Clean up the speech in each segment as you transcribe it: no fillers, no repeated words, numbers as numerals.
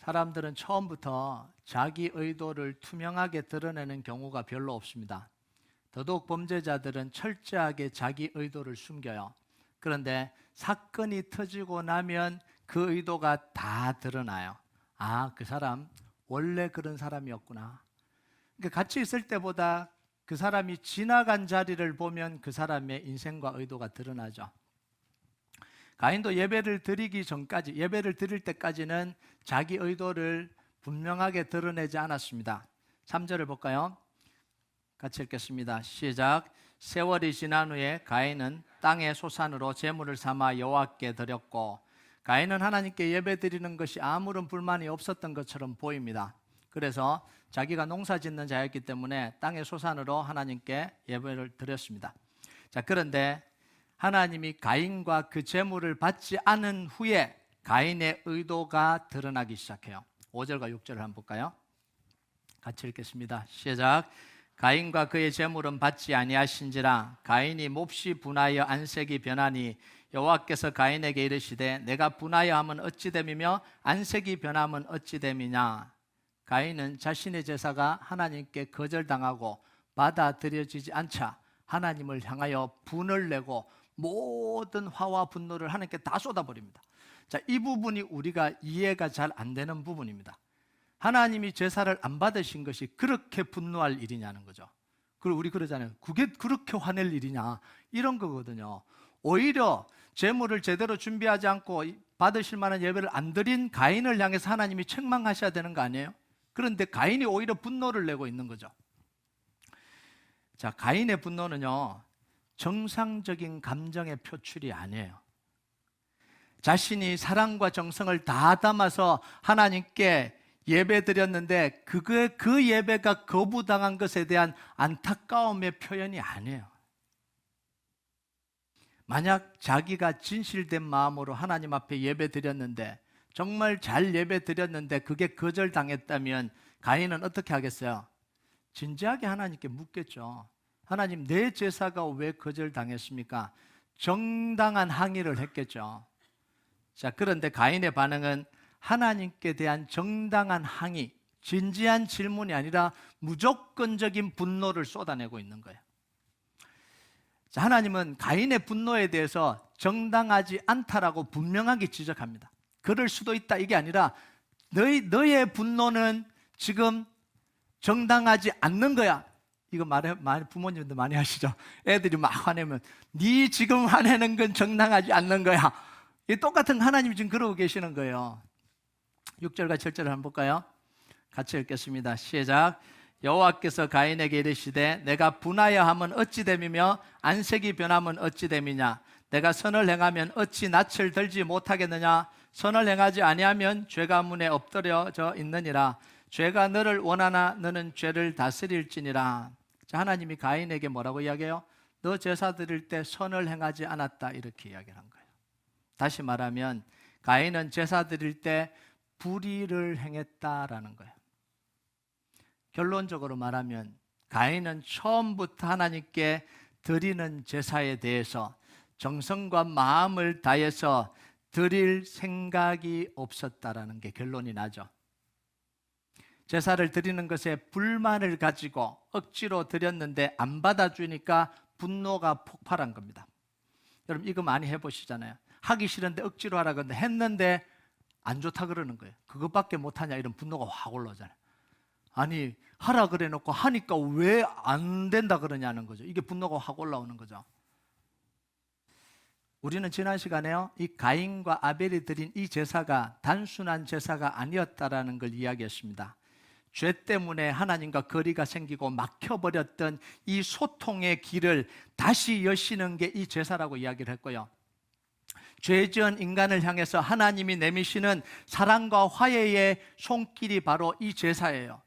사람들은 처음부터 자기 의도를 투명하게 드러내는 경우가 별로 없습니다. 더더욱 범죄자들은 철저하게 자기 의도를 숨겨요. 그런데 사건이 터지고 나면 그 의도가 다 드러나요. 아, 그 사람 원래 그런 사람이었구나. 그러니까 같이 있을 때보다 그 사람이 지나간 자리를 보면 그 사람의 인생과 의도가 드러나죠. 가인도 예배를 드릴 때까지는 자기 의도를 분명하게 드러내지 않았습니다. 3절을 볼까요? 같이 읽겠습니다. 시작. 세월이 지난 후에 가인은 땅의 소산으로 제물을 삼아 여호와께 드렸고, 가인은 하나님께 예배드리는 것이 아무런 불만이 없었던 것처럼 보입니다. 그래서 자기가 농사 짓는 자였기 때문에 땅의 소산으로 하나님께 예배를 드렸습니다. 자, 그런데 하나님이 가인과 그 제물을 받지 않은 후에 가인의 의도가 드러나기 시작해요. 5절과 6절을 한번 볼까요? 같이 읽겠습니다. 시작. 가인과 그의 제물은 받지 아니하신지라 가인이 몹시 분하여 안색이 변하니 여호와께서 가인에게 이르시되 내가 분하여 하면 어찌 됨이며 안색이 변하면 어찌 됨이냐. 가인은 자신의 제사가 하나님께 거절당하고 받아들여지지 않자 하나님을 향하여 분을 내고 모든 화와 분노를 하나님께 다 쏟아버립니다. 자, 이 부분이 우리가 이해가 잘 안 되는 부분입니다. 하나님이 제사를 안 받으신 것이 그렇게 분노할 일이냐는 거죠. 그리고 우리 그러잖아요. 그게 그렇게 화낼 일이냐, 이런 거거든요. 오히려 제물을 제대로 준비하지 않고 받으실 만한 예배를 안 드린 가인을 향해서 하나님이 책망하셔야 되는 거 아니에요? 그런데 가인이 오히려 분노를 내고 있는 거죠. 자, 가인의 분노는요, 정상적인 감정의 표출이 아니에요. 자신이 사랑과 정성을 다 담아서 하나님께 예배 드렸는데 그 예배가 거부당한 것에 대한 안타까움의 표현이 아니에요. 만약 자기가 진실된 마음으로 하나님 앞에 예배 드렸는데, 정말 잘 예배 드렸는데 그게 거절당했다면 가인은 어떻게 하겠어요? 진지하게 하나님께 묻겠죠. 하나님, 내 제사가 왜 거절당했습니까? 정당한 항의를 했겠죠. 자, 그런데 가인의 반응은 하나님께 대한 정당한 항의, 진지한 질문이 아니라 무조건적인 분노를 쏟아내고 있는 거예요. 자, 하나님은 가인의 분노에 대해서 정당하지 않다라고 분명하게 지적합니다. 그럴 수도 있다, 이게 아니라 너의 분노는 지금 정당하지 않는 거야. 이거 부모님들 많이 하시죠. 애들이 막 화내면 네 지금 화내는 건 정당하지 않는 거야. 똑같은 하나님이 지금 그러고 계시는 거예요. 6절과 7절을 한번 볼까요? 같이 읽겠습니다. 시작. 여호와께서 가인에게 이르시되 내가 분하여 하면 어찌 됨이며 안색이 변하면 어찌 됨이냐. 내가 선을 행하면 어찌 낯을 들지 못하겠느냐. 선을 행하지 아니하면 죄가 문에 엎드려져 있느니라. 죄가 너를 원하나 너는 죄를 다스릴지니라. 자, 하나님이 가인에게 뭐라고 이야기해요? 너 제사 드릴 때 선을 행하지 않았다, 이렇게 이야기를 한 거예요. 다시 말하면 가인은 제사 드릴 때 불의를 행했다라는 거예요. 결론적으로 말하면 가인은 처음부터 하나님께 드리는 제사에 대해서 정성과 마음을 다해서 드릴 생각이 없었다라는 게 결론이 나죠. 제사를 드리는 것에 불만을 가지고 억지로 드렸는데 안 받아주니까 분노가 폭발한 겁니다. 여러분, 이거 많이 해보시잖아요. 하기 싫은데 억지로 하라 그러는데 했는데 안 좋다 그러는 거예요. 그것밖에 못하냐, 이런 분노가 확 올라오잖아요. 아니, 하라 그래 놓고 하니까 왜 안 된다 그러냐는 거죠. 이게 분노가 확 올라오는 거죠. 우리는 지난 시간에요, 이 가인과 아벨이 드린 이 제사가 단순한 제사가 아니었다라는 걸 이야기했습니다. 죄 때문에 하나님과 거리가 생기고 막혀버렸던 이 소통의 길을 다시 여시는 게 이 제사라고 이야기를 했고요. 죄 지은 인간을 향해서 하나님이 내미시는 사랑과 화해의 손길이 바로 이 제사예요.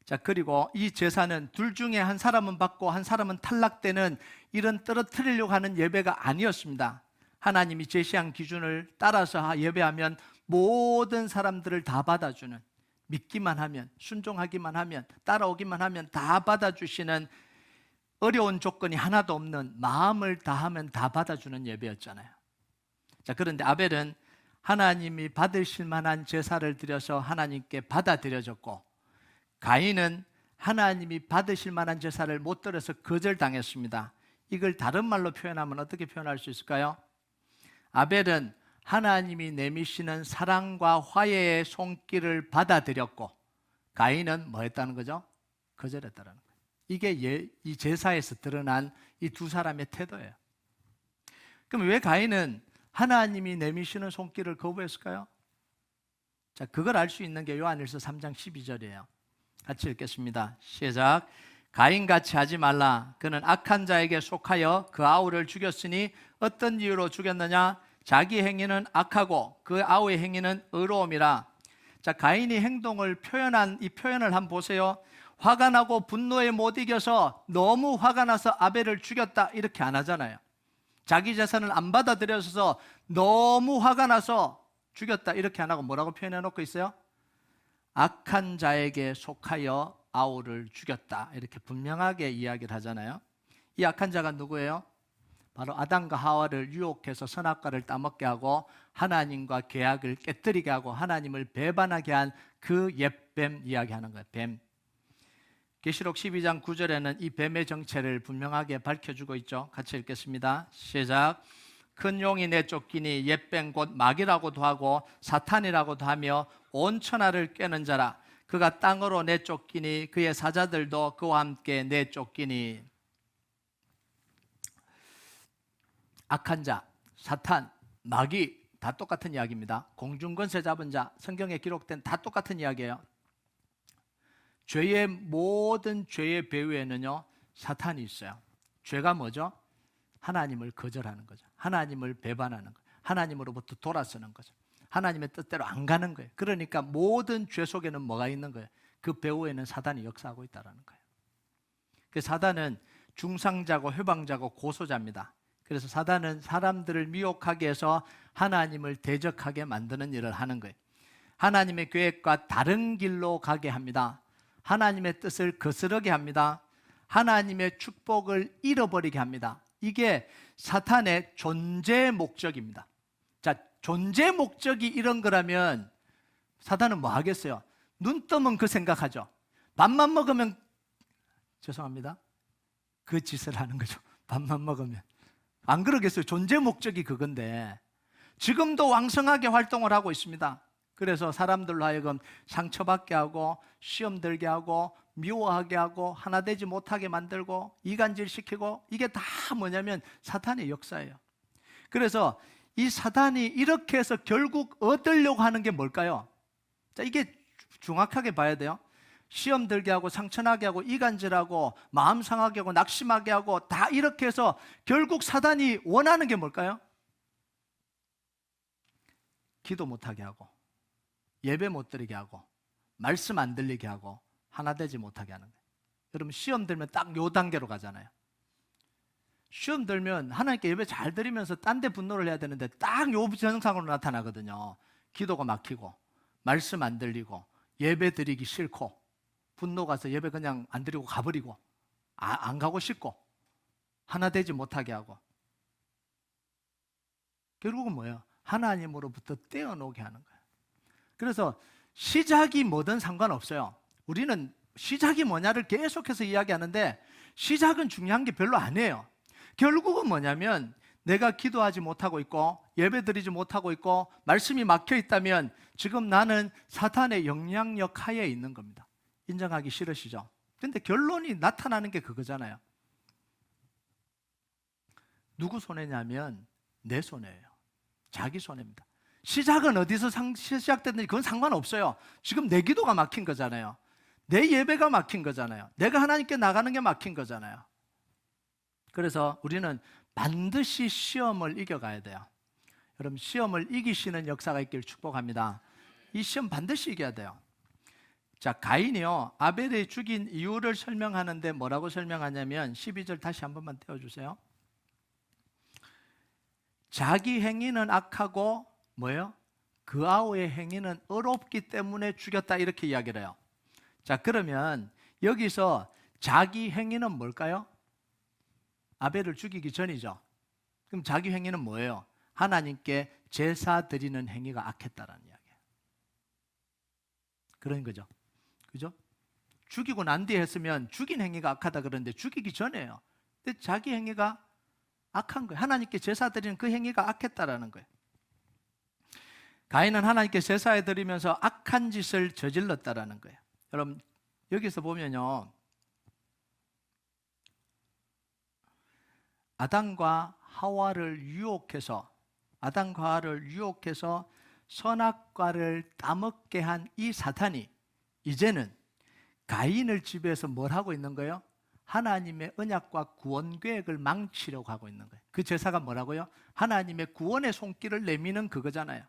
자, 그리고 이 제사는 둘 중에 한 사람은 받고 한 사람은 탈락되는 이런 떨어뜨리려고 하는 예배가 아니었습니다. 하나님이 제시한 기준을 따라서 예배하면 모든 사람들을 다 받아주는, 믿기만 하면, 순종하기만 하면, 따라오기만 하면 다 받아주시는, 어려운 조건이 하나도 없는, 마음을 다하면 다 받아주는 예배였잖아요. 자, 그런데 아벨은 하나님이 받으실 만한 제사를 드려서 하나님께 받아들여졌고, 가인은 하나님이 받으실 만한 제사를 못 드려서 거절당했습니다. 이걸 다른 말로 표현하면 어떻게 표현할 수 있을까요? 아벨은 하나님이 내미시는 사랑과 화해의 손길을 받아들였고, 가인은 뭐 했다는 거죠? 거절했다는 거예요. 이게 이 제사에서 드러난 이 두 사람의 태도예요. 그럼 왜 가인은 하나님이 내미시는 손길을 거부했을까요? 자, 그걸 알 수 있는 게 요한일서 3장 12절이에요. 같이 읽겠습니다. 시작. 가인같이 하지 말라. 그는 악한 자에게 속하여 그 아우를 죽였으니 어떤 이유로 죽였느냐? 자기 행위는 악하고 그 아우의 행위는 의로움이라. 자, 가인이 행동을 표현한 이 표현을 한번 보세요. 화가 나고 분노에 못 이겨서 너무 화가 나서 아벨을 죽였다 이렇게 안 하잖아요. 자기 재산을 안 받아들여서 너무 화가 나서 죽였다 이렇게 안 하고 뭐라고 표현해 놓고 있어요? 악한 자에게 속하여 아우를 죽였다 이렇게 분명하게 이야기를 하잖아요. 이 악한 자가 누구예요? 바로 아담과 하와를 유혹해서 선악과를 따먹게 하고 하나님과 계약을 깨뜨리게 하고 하나님을 배반하게 한 그 옛뱀 이야기하는 거예요. 뱀. 계시록 12장 9절에는 이 뱀의 정체를 분명하게 밝혀주고 있죠. 같이 읽겠습니다. 시작. 큰 용이 내쫓기니 옛뱀 곧 마귀라고도 하고 사탄이라고도 하며 온 천하를 꿰는 자라. 그가 땅으로 내쫓기니 그의 사자들도 그와 함께 내쫓기니. 악한 자, 사탄, 마귀 다 똑같은 이야기입니다. 공중권세 잡은 자, 성경에 기록된 다 똑같은 이야기예요. 죄의 모든 죄의 배후에는요 사탄이 있어요. 죄가 뭐죠? 하나님을 거절하는 거죠. 하나님을 배반하는 거예요. 하나님으로부터 돌아서는 거죠. 하나님의 뜻대로 안 가는 거예요. 그러니까 모든 죄 속에는 뭐가 있는 거예요? 그 배후에는 사단이 역사하고 있다는 거예요. 그 사단은 중상자고 회방자고 고소자입니다. 그래서 사단은 사람들을 미혹하게 해서 하나님을 대적하게 만드는 일을 하는 거예요. 하나님의 계획과 다른 길로 가게 합니다. 하나님의 뜻을 거스르게 합니다. 하나님의 축복을 잃어버리게 합니다. 이게 사탄의 존재 목적입니다. 자, 존재 목적이 이런 거라면 사탄은 뭐 하겠어요? 눈 뜨면 그 생각하죠. 밥만 먹으면 죄송합니다. 그 짓을 하는 거죠. 밥만 먹으면. 안 그러겠어요? 존재 목적이 그건데 지금도 왕성하게 활동을 하고 있습니다. 그래서 사람들로 하여금 상처받게 하고 시험 들게 하고 미워하게 하고 하나 되지 못하게 만들고 이간질시키고 이게 다 뭐냐면 사탄의 역사예요. 그래서 이 사탄이 이렇게 해서 결국 얻으려고 하는 게 뭘까요? 자, 이게 정확하게 봐야 돼요. 시험 들게 하고 상처나게 하고 이간질하고 마음 상하게 하고 낙심하게 하고 다 이렇게 해서 결국 사단이 원하는 게 뭘까요? 기도 못하게 하고 예배 못 드리게 하고 말씀 안 들리게 하고 하나 되지 못하게 하는 거예요. 여러분 시험 들면 딱 요 단계로 가잖아요. 시험 들면 하나님께 예배 잘 드리면서 딴 데 분노를 해야 되는데 딱 요 현상으로 나타나거든요. 기도가 막히고 말씀 안 들리고 예배 드리기 싫고 분노 가서 예배 그냥 안 드리고 가버리고 안 가고 싶고 하나 되지 못하게 하고 결국은 뭐예요? 하나님으로부터 떼어놓게 하는 거예요. 그래서 시작이 뭐든 상관없어요. 우리는 시작이 뭐냐를 계속해서 이야기하는데 시작은 중요한 게 별로 아니에요. 결국은 뭐냐면 내가 기도하지 못하고 있고 예배 드리지 못하고 있고 말씀이 막혀 있다면 지금 나는 사탄의 영향력 하에 있는 겁니다. 인정하기 싫으시죠? 근데 결론이 나타나는 게 그거잖아요. 누구 손해냐면 내 손해예요. 자기 손해입니다. 시작은 어디서 시작됐는지 그건 상관없어요. 지금 내 기도가 막힌 거잖아요. 내 예배가 막힌 거잖아요. 내가 하나님께 나가는 게 막힌 거잖아요. 그래서 우리는 반드시 시험을 이겨가야 돼요. 여러분 시험을 이기시는 역사가 있길 축복합니다. 이 시험 반드시 이겨야 돼요. 자, 가인이요 아벨이 죽인 이유를 설명하는데 뭐라고 설명하냐면 12절 다시 한 번만 떼어주세요. 자기 행위는 악하고 뭐예요? 그 아우의 행위는 의롭기 때문에 죽였다 이렇게 이야기를 해요. 자, 그러면 여기서 자기 행위는 뭘까요? 아벨을 죽이기 전이죠. 그럼 자기 행위는 뭐예요? 하나님께 제사 드리는 행위가 악했다라는 이야기예요. 그런 거죠. 그죠? 죽이고 난 뒤에 했으면 죽인 행위가 악하다 그러는데 죽이기 전에요. 근데 자기 행위가 악한 거예요. 하나님께 제사 드리는 그 행위가 악했다라는 거예요. 가인은 하나님께 제사해 드리면서 악한 짓을 저질렀다라는 거예요. 여러분 여기서 보면요, 아담과 하와를 유혹해서 선악과를 따먹게 한 이 사탄이 이제는 가인을 지배해서 뭘 하고 있는 거예요? 하나님의 언약과 구원 계획을 망치려고 하고 있는 거예요. 그 제사가 뭐라고요? 하나님의 구원의 손길을 내미는 그거잖아요.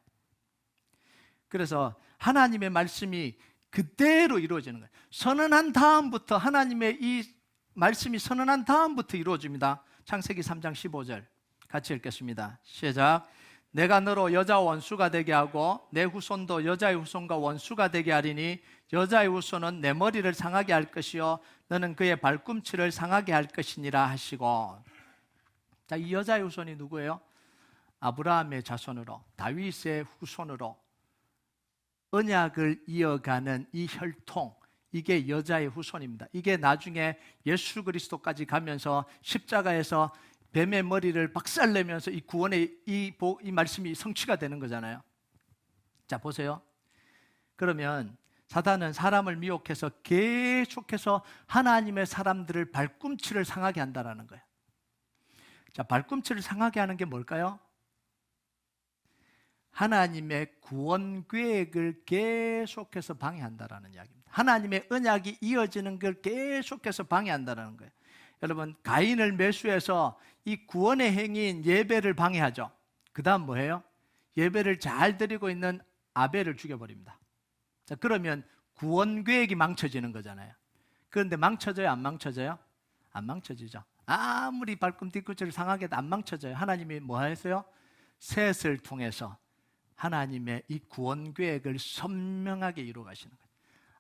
그래서 하나님의 말씀이 그대로 이루어지는 거예요. 선언한 다음부터, 하나님의 이 말씀이 선언한 다음부터 이루어집니다. 창세기 3장 15절 같이 읽겠습니다. 시작. 내가 너로 여자 원수가 되게 하고 내 후손도 여자의 후손과 원수가 되게 하리니 여자의 후손은 내 머리를 상하게 할 것이요 너는 그의 발꿈치를 상하게 할 것이니라 하시고. 자, 이 여자의 후손이 누구예요? 아브라함의 자손으로, 다윗의 후손으로 언약을 이어가는 이 혈통, 이게 여자의 후손입니다. 이게 나중에 예수 그리스도까지 가면서 십자가에서 뱀의 머리를 박살내면서 이 구원의 이 말씀이 성취가 되는 거잖아요. 자, 보세요. 그러면 사단은 사람을 미혹해서 계속해서 하나님의 사람들을 발꿈치를 상하게 한다는 거예요. 자, 발꿈치를 상하게 하는 게 뭘까요? 하나님의 구원 계획을 계속해서 방해한다는 이야기입니다. 하나님의 언약이 이어지는 걸 계속해서 방해한다는 거예요. 여러분, 가인을 매수해서 이 구원의 행위인 예배를 방해하죠. 그 다음 뭐예요? 예배를 잘 드리고 있는 아벨을 죽여버립니다. 자, 그러면 구원 계획이 망쳐지는 거잖아요. 그런데 망쳐져요? 안 망쳐져요? 안 망쳐지죠. 아무리 발꿈 뒤꿈치를 상하게 해도 안 망쳐져요. 하나님이 뭐 하세요? 셋을 통해서 하나님의 이 구원 계획을 선명하게 이루어 가시는 거예요.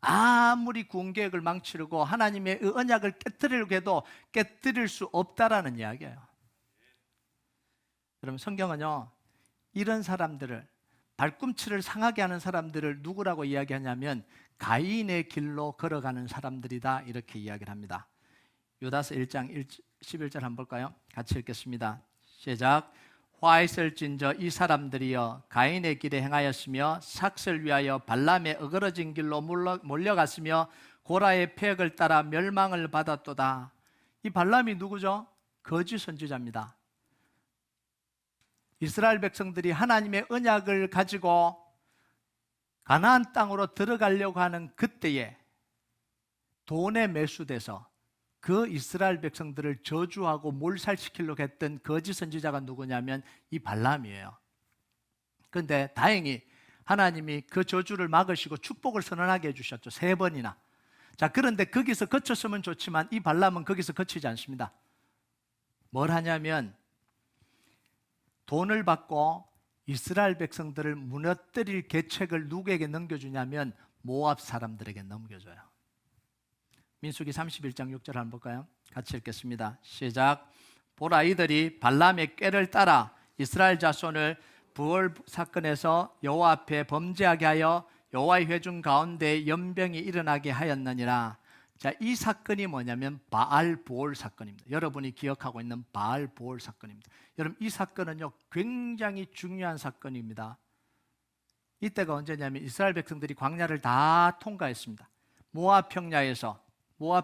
아무리 구원 계획을 망치려고 하나님의 언약을 깨뜨리려고 해도 깨뜨릴 수 없다라는 이야기예요. 여러분, 성경은요, 이런 사람들을, 발꿈치를 상하게 하는 사람들을 누구라고 이야기하냐면 가인의 길로 걸어가는 사람들이다, 이렇게 이야기를 합니다. 유다서 1장 11절 한번 볼까요? 같이 읽겠습니다. 시작. 화 있을진저 이 사람들이여 가인의 길에 행하였으며 삭을 위하여 발람의 어그러진 길로 몰려갔으며 고라의 폐역을 따라 멸망을 받았도다. 이 발람이 누구죠? 거짓 선지자입니다. 이스라엘 백성들이 하나님의 언약을 가지고 가나안 땅으로 들어가려고 하는 그때에 돈에 매수돼서 그 이스라엘 백성들을 저주하고 몰살시키려고 했던 거짓 선지자가 누구냐면 이 발람이에요. 그런데 다행히 하나님이 그 저주를 막으시고 축복을 선언하게 해주셨죠. 3번이나. 자, 그런데 거기서 그쳤으면 좋지만 이 발람은 거기서 그치지 않습니다. 뭘 하냐면 돈을 받고 이스라엘 백성들을 무너뜨릴 계책을 누구에게 넘겨주냐면 모압 사람들에게 넘겨줘요. 민수기 31장 6절 한번 볼까요? 같이 읽겠습니다. 시작. 보라, 이들이 발람의 꾀를 따라 이스라엘 자손을 부월 사건에서 여호와 앞에 범죄하게 하여 여호와의 회중 가운데 연병이 일어나게 하였느니라. 자, 이 사건이 뭐냐면 바알보올 사건입니다. 여러분이 기억하고 있는 바알보올 사건입니다. 여러분, 이 사건은요 굉장히 중요한 사건입니다. 이때가 언제냐면 이스라엘 백성들이 광야를 다 통과했습니다. 모압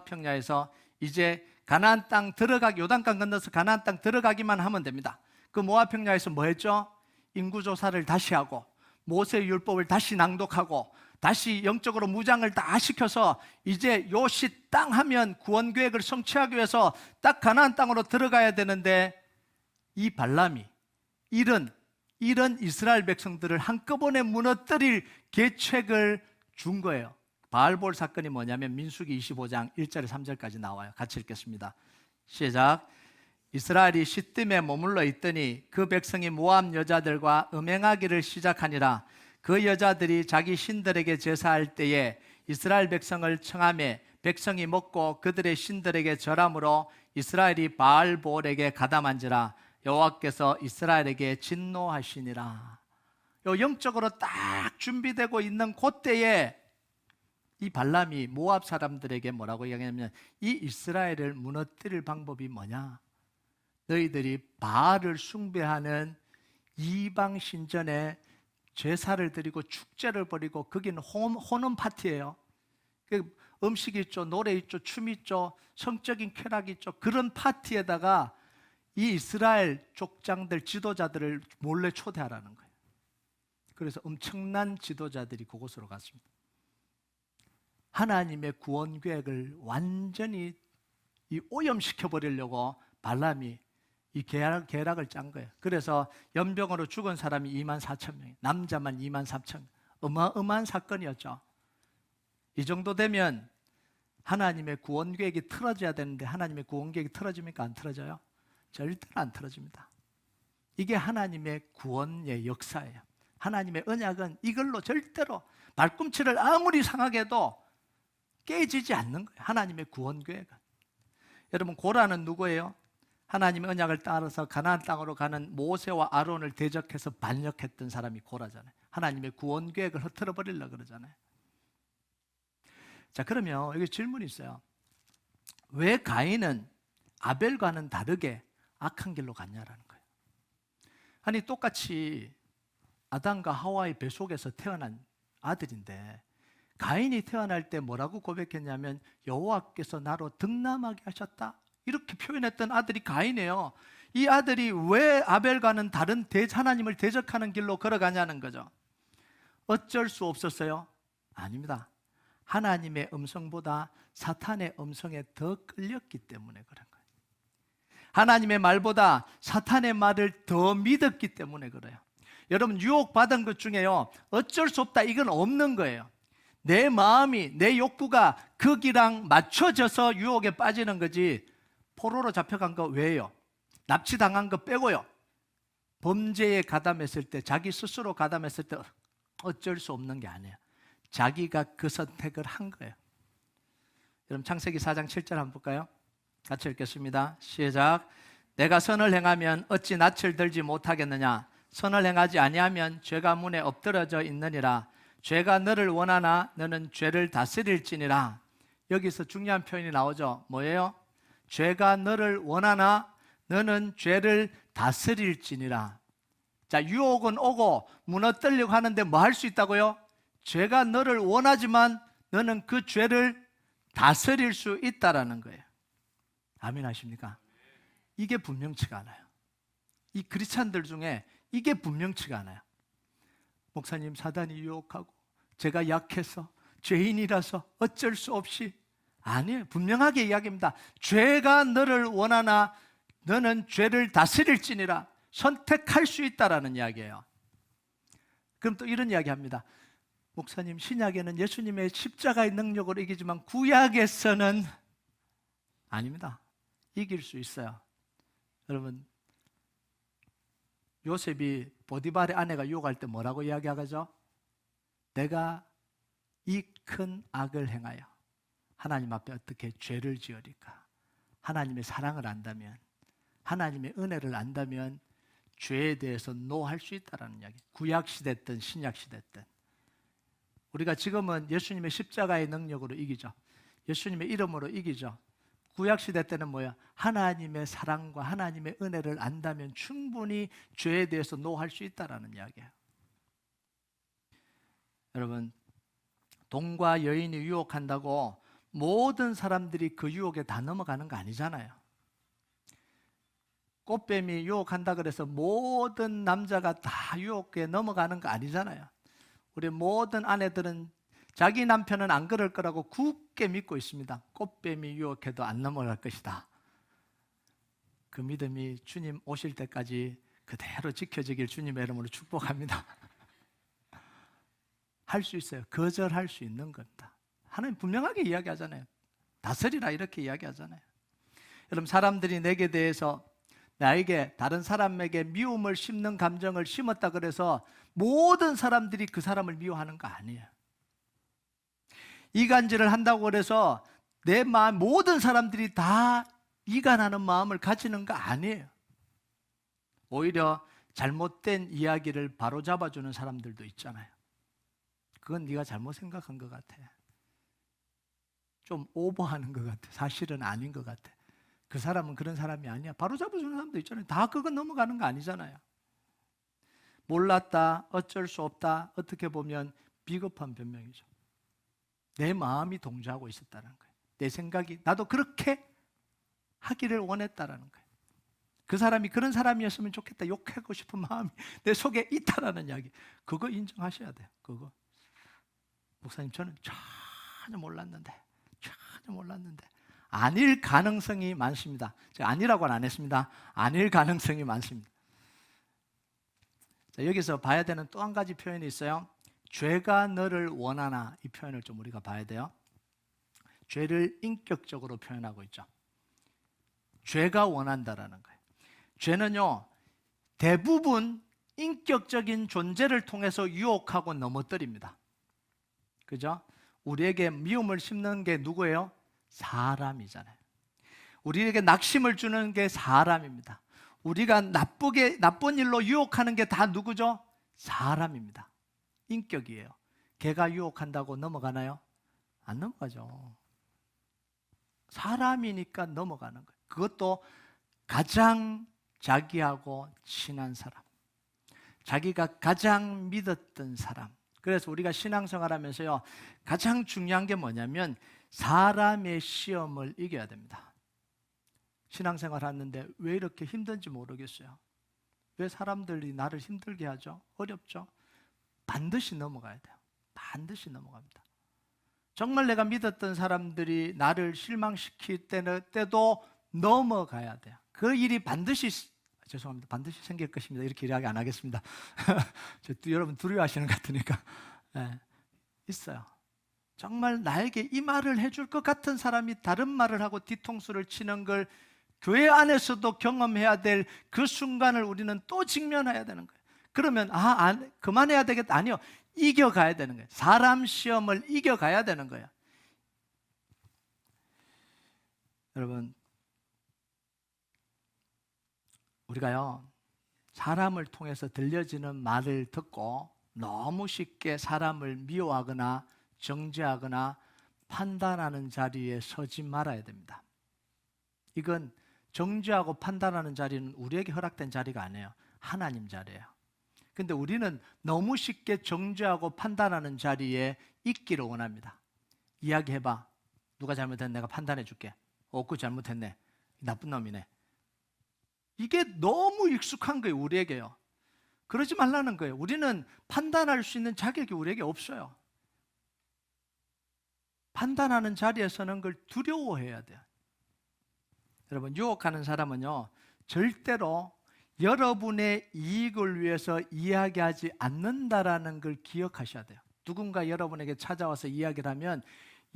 평야에서 이제 가나안 땅 요단강 건너서 가나안 땅 들어가기만 하면 됩니다. 그 모압 평야에서 뭐 했죠? 인구조사를 다시 하고 모세의 율법을 다시 낭독하고 다시 영적으로 무장을 다 시켜서 이제 요시 땅 하면 구원 계획을 성취하기 위해서 딱 가나안 땅으로 들어가야 되는데 이 발람이 이런 이스라엘 백성들을 한꺼번에 무너뜨릴 계책을 준 거예요. 바알볼 사건이 뭐냐면 민수기 25장 1절에 3절까지 나와요. 같이 읽겠습니다. 시작. 이스라엘이 시딤에 머물러 있더니 그 백성이 모압 여자들과 음행하기를 시작하니라. 그 여자들이 자기 신들에게 제사할 때에 이스라엘 백성을 청하매 백성이 먹고 그들의 신들에게 절함으로 이스라엘이 바알볼에게 가담한지라. 여호와께서 이스라엘에게 진노하시니라. 영적으로 딱 준비되고 있는 그때에 이 발람이 모압 사람들에게 뭐라고 이야기하냐면, 이 이스라엘을 무너뜨릴 방법이 뭐냐? 너희들이 바알을 숭배하는 이방 신전에 제사를 드리고 축제를 벌이고, 거기는 혼음 파티예요. 음식이 있죠, 노래 있죠, 춤 있죠, 성적인 쾌락이 있죠. 그런 파티에다가 이 이스라엘 족장들, 지도자들을 몰래 초대하라는 거예요. 그래서 엄청난 지도자들이 그곳으로 갔습니다. 하나님의 구원 계획을 완전히 오염시켜 버리려고 발람이 이 계략을 짠 거예요. 그래서 연병으로 죽은 사람이 24,000명, 남자만 24,000명. 어마어마한 사건이었죠. 이 정도 되면 하나님의 구원 계획이 틀어져야 되는데, 하나님의 구원 계획이 틀어집니까? 안 틀어져요? 절대로 안 틀어집니다. 이게 하나님의 구원의 역사예요. 하나님의 언약은 이걸로 절대로 발꿈치를 아무리 상하게 해도 깨지지 않는 거예요. 하나님의 구원 계획은. 여러분, 고라는 누구예요? 하나님의 언약을 따라서 가나안 땅으로 가는 모세와 아론을 대적해서 반역했던 사람이 고라잖아요. 하나님의 구원 계획을 흐트러 버리려고 그러잖아요. 자, 그러면 여기 질문이 있어요. 왜 가인은 아벨과는 다르게 악한 길로 갔냐라는 거예요. 아니, 똑같이 아담과 하와의 뱃속에서 태어난 아들인데, 가인이 태어날 때 뭐라고 고백했냐면, 여호와께서 나로 득남하게 하셨다, 이렇게 표현했던 아들이 가인이에요. 이 아들이 왜 아벨과는 다른 하나님을 대적하는 길로 걸어가냐는 거죠. 어쩔 수 없었어요? 아닙니다. 하나님의 음성보다 사탄의 음성에 더 끌렸기 때문에 그런 거예요. 하나님의 말보다 사탄의 말을 더 믿었기 때문에 그래요. 여러분, 유혹받은 것 중에요, 어쩔 수 없다, 이건 없는 거예요. 내 마음이, 내 욕구가 거기랑 맞춰져서 유혹에 빠지는 거지, 포로로 잡혀간 거 왜요? 납치당한 거 빼고요. 범죄에 가담했을 때, 자기 스스로 가담했을 때 어쩔 수 없는 게 아니에요. 자기가 그 선택을 한 거예요. 여러분, 창세기 4장 7절 한번 볼까요? 같이 읽겠습니다. 시작. 내가 선을 행하면 어찌 낯을 들지 못하겠느냐? 선을 행하지 아니하면 죄가 문에 엎드러져 있느니라. 죄가 너를 원하나 너는 죄를 다스릴지니라. 여기서 중요한 표현이 나오죠. 뭐예요? 죄가 너를 원하나 너는 죄를 다스릴지니라. 자, 유혹은 오고 무너뜨리려고 하는데 뭐 할 수 있다고요? 죄가 너를 원하지만 너는 그 죄를 다스릴 수 있다라는 거예요. 아멘 하십니까? 이게 분명치가 않아요. 이 크리스찬들 중에 이게 분명치가 않아요. 목사님, 사단이 유혹하고 제가 약해서, 죄인이라서 어쩔 수 없이. 아니에요. 분명하게 이야기합니다. 죄가 너를 원하나 너는 죄를 다스릴지니라. 선택할 수 있다라는 이야기예요. 그럼 또 이런 이야기합니다. 목사님, 신약에는 예수님의 십자가의 능력으로 이기지만 구약에서는 아닙니다. 이길 수 있어요. 여러분, 요셉이 보디발의 아내가 유혹할 때 뭐라고 이야기하죠? 내가 이 큰 악을 행하여 하나님 앞에 어떻게 죄를 지으리까? 하나님의 사랑을 안다면, 하나님의 은혜를 안다면 죄에 대해서 노할 수 있다는 이야기. 구약 시대든 신약 시대든. 우리가 지금은 예수님의 십자가의 능력으로 이기죠. 예수님의 이름으로 이기죠. 구약 시대 때는 뭐야? 하나님의 사랑과 하나님의 은혜를 안다면 충분히 죄에 대해서 노할 수 있다는 이야기예요. 여러분, 돈과 여인이 유혹한다고 모든 사람들이 그 유혹에 다 넘어가는 거 아니잖아요. 꽃뱀이 유혹한다 그래서 모든 남자가 다 유혹에 넘어가는 거 아니잖아요. 우리 모든 아내들은 자기 남편은 안 그럴 거라고 굳게 믿고 있습니다. 꽃뱀이 유혹해도 안 넘어갈 것이다. 그 믿음이 주님 오실 때까지 그대로 지켜지길 주님의 이름으로 축복합니다. 할 수 있어요. 거절할 수 있는 겁니다. 하나님 분명하게 이야기하잖아요. 다스리라 이렇게 이야기하잖아요. 여러분, 사람들이 내게 대해서, 나에게, 다른 사람에게 미움을 심는 감정을 심었다 그래서 모든 사람들이 그 사람을 미워하는 거 아니에요. 이간질을 한다고 그래서 내 마음, 모든 사람들이 다 이간하는 마음을 가지는 거 아니에요. 오히려 잘못된 이야기를 바로잡아주는 사람들도 있잖아요. 그건 네가 잘못 생각한 것 같아. 좀 오버하는 것 같아. 사실은 아닌 것 같아. 그 사람은 그런 사람이 아니야. 바로잡아주는 사람도 있잖아요. 다 그건 넘어가는 거 아니잖아요. 몰랐다, 어쩔 수 없다, 어떻게 보면 비겁한 변명이죠. 내 마음이 동조하고 있었다는 거예요. 내 생각이 나도 그렇게 하기를 원했다라는 거예요. 그 사람이 그런 사람이었으면 좋겠다 욕하고 싶은 마음이 내 속에 있다라는 이야기. 그거 인정하셔야 돼요. 그거. 목사님 저는 전혀 몰랐는데 아닐 가능성이 많습니다. 제가 아니라고는 안 했습니다. 아닐 가능성이 많습니다. 자, 여기서 봐야 되는 또 한 가지 표현이 있어요. 죄가 너를 원하나, 이 표현을 좀 우리가 봐야 돼요. 죄를 인격적으로 표현하고 있죠. 죄가 원한다라는 거예요. 죄는요, 대부분 인격적인 존재를 통해서 유혹하고 넘어뜨립니다. 그죠? 우리에게 미움을 심는 게 누구예요? 사람이잖아요. 우리에게 낙심을 주는 게 사람입니다. 우리가 나쁜 일로 유혹하는 게 다 누구죠? 사람입니다. 인격이에요. 걔가 유혹한다고 넘어가나요? 안 넘어가죠. 사람이니까 넘어가는 거예요. 그것도 가장 자기하고 친한 사람, 자기가 가장 믿었던 사람. 그래서 우리가 신앙생활 하면서요, 가장 중요한 게 뭐냐면 사람의 시험을 이겨야 됩니다. 신앙생활 하는데 왜 이렇게 힘든지 모르겠어요. 왜 사람들이 나를 힘들게 하죠? 어렵죠? 반드시 넘어가야 돼요. 반드시 넘어갑니다. 정말 내가 믿었던 사람들이 나를 실망시킬 때도 넘어가야 돼요. 그 일이 반드시, 죄송합니다, 반드시 생길 것입니다. 이렇게 이야기 안 하겠습니다. 여러분 두려워하시는 것 같으니까. 네, 있어요. 정말 나에게 이 말을 해줄 것 같은 사람이 다른 말을 하고 뒤통수를 치는 걸 교회 안에서도 경험해야 될 그 순간을 우리는 또 직면해야 되는 거예요. 그러면 그만해야 되겠다. 아니요, 이겨가야 되는 거예요. 사람 시험을 이겨가야 되는 거예요. 여러분, 우리가요, 사람을 통해서 들려지는 말을 듣고 너무 쉽게 사람을 미워하거나 정죄하거나 판단하는 자리에 서지 말아야 됩니다. 이건 정죄하고 판단하는 자리는 우리에게 허락된 자리가 아니에요. 하나님 자리예요. 근데 우리는 너무 쉽게 정죄하고 판단하는 자리에 있기를 원합니다. 이야기해봐. 누가 잘못했네, 내가 판단해 줄게. 그 잘못했네, 나쁜 놈이네. 이게 너무 익숙한 거예요, 우리에게요. 그러지 말라는 거예요. 우리는 판단할 수 있는 자격이 우리에게 없어요. 판단하는 자리에 서는 걸 두려워해야 돼요. 여러분, 유혹하는 사람은요, 절대로 여러분의 이익을 위해서 이야기하지 않는다라는 걸 기억하셔야 돼요. 누군가 여러분에게 찾아와서 이야기를 하면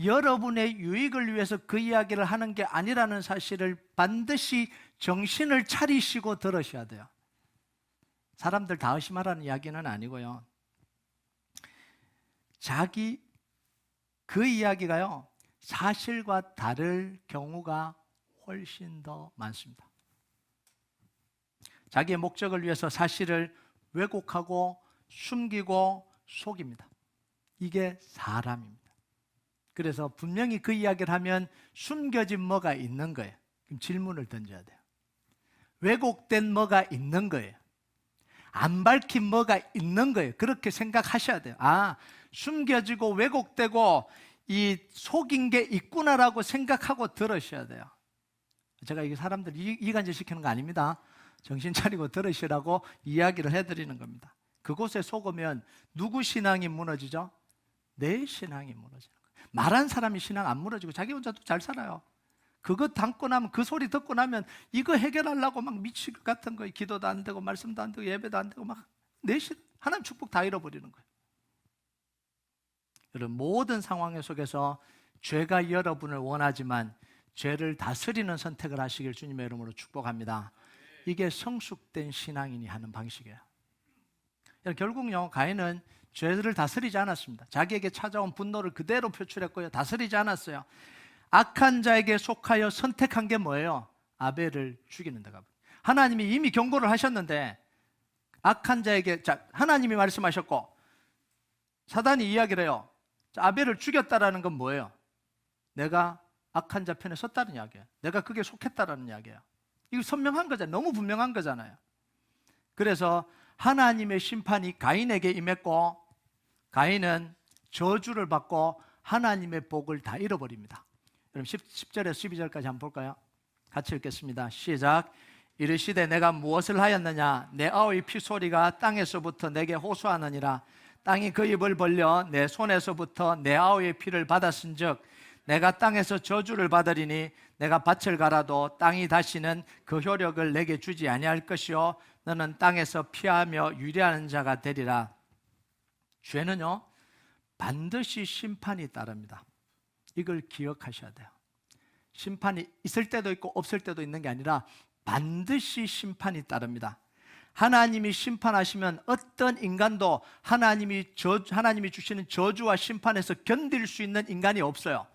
여러분의 유익을 위해서 그 이야기를 하는 게 아니라는 사실을 반드시 정신을 차리시고 들으셔야 돼요. 사람들 다 의심하라는 이야기는 아니고요, 그 이야기가요, 사실과 다를 경우가 훨씬 더 많습니다. 자기의 목적을 위해서 사실을 왜곡하고 숨기고 속입니다. 이게 사람입니다. 그래서 분명히 그 이야기를 하면 숨겨진 뭐가 있는 거예요. 그럼 질문을 던져야 돼요. 왜곡된 뭐가 있는 거예요. 안 밝힌 뭐가 있는 거예요. 그렇게 생각하셔야 돼요. 숨겨지고 왜곡되고 이 속인 게 있구나라고 생각하고 들으셔야 돼요. 제가 이게 사람들 이간질 시키는 거 아닙니다. 정신 차리고 들으시라고 이야기를 해드리는 겁니다. 그곳에 속으면 누구 신앙이 무너지죠? 내 신앙이 무너지는 거예요. 말한 사람이 신앙 안 무너지고 자기 혼자도 잘 살아요. 그거 담고 나면, 그 소리 듣고 나면 이거 해결하려고 막 미칠 것 같은 거예요. 기도도 안 되고 말씀도 안 되고 예배도 안 되고 막 하나님 축복 다 잃어버리는 거예요. 여러분, 모든 상황 속에서 죄가 여러분을 원하지만 죄를 다스리는 선택을 하시길 주님의 이름으로 축복합니다. 이게 성숙된 신앙인이 하는 방식이에요. 결국요, 가인은 죄를 다스리지 않았습니다. 자기에게 찾아온 분노를 그대로 표출했고요, 다스리지 않았어요. 악한 자에게 속하여 선택한 게 뭐예요? 아벨을 죽이는 데가. 하나님이 이미 경고를 하셨는데 악한 자에게, 자, 하나님이 말씀하셨고 사단이 이야기를 해요. 자, 아벨을 죽였다라는 건 뭐예요? 내가 악한 자 편에 섰다는 이야기예요. 내가 그게 속했다라는 이야기예요. 이거 선명한 거잖아요. 너무 분명한 거잖아요. 그래서 하나님의 심판이 가인에게 임했고 가인은 저주를 받고 하나님의 복을 다 잃어버립니다. 그럼 10절에서 12절까지 한번 볼까요? 같이 읽겠습니다. 시작. 이르시되 내가 무엇을 하였느냐? 내 아우의 피소리가 땅에서부터 내게 호소하느니라. 땅이 그 입을 벌려 내 손에서부터 내 아우의 피를 받았은즉 내가 땅에서 저주를 받으리니 내가 밭을 갈아도 땅이 다시는 그 효력을 내게 주지 아니할 것이요 너는 땅에서 피하며 유리하는 자가 되리라. 죄는요 반드시 심판이 따릅니다. 이걸 기억하셔야 돼요. 심판이 있을 때도 있고 없을 때도 있는 게 아니라 반드시 심판이 따릅니다. 하나님이 심판하시면 어떤 인간도 하나님이 주시는 저주와 심판에서 견딜 수 있는 인간이 없어요.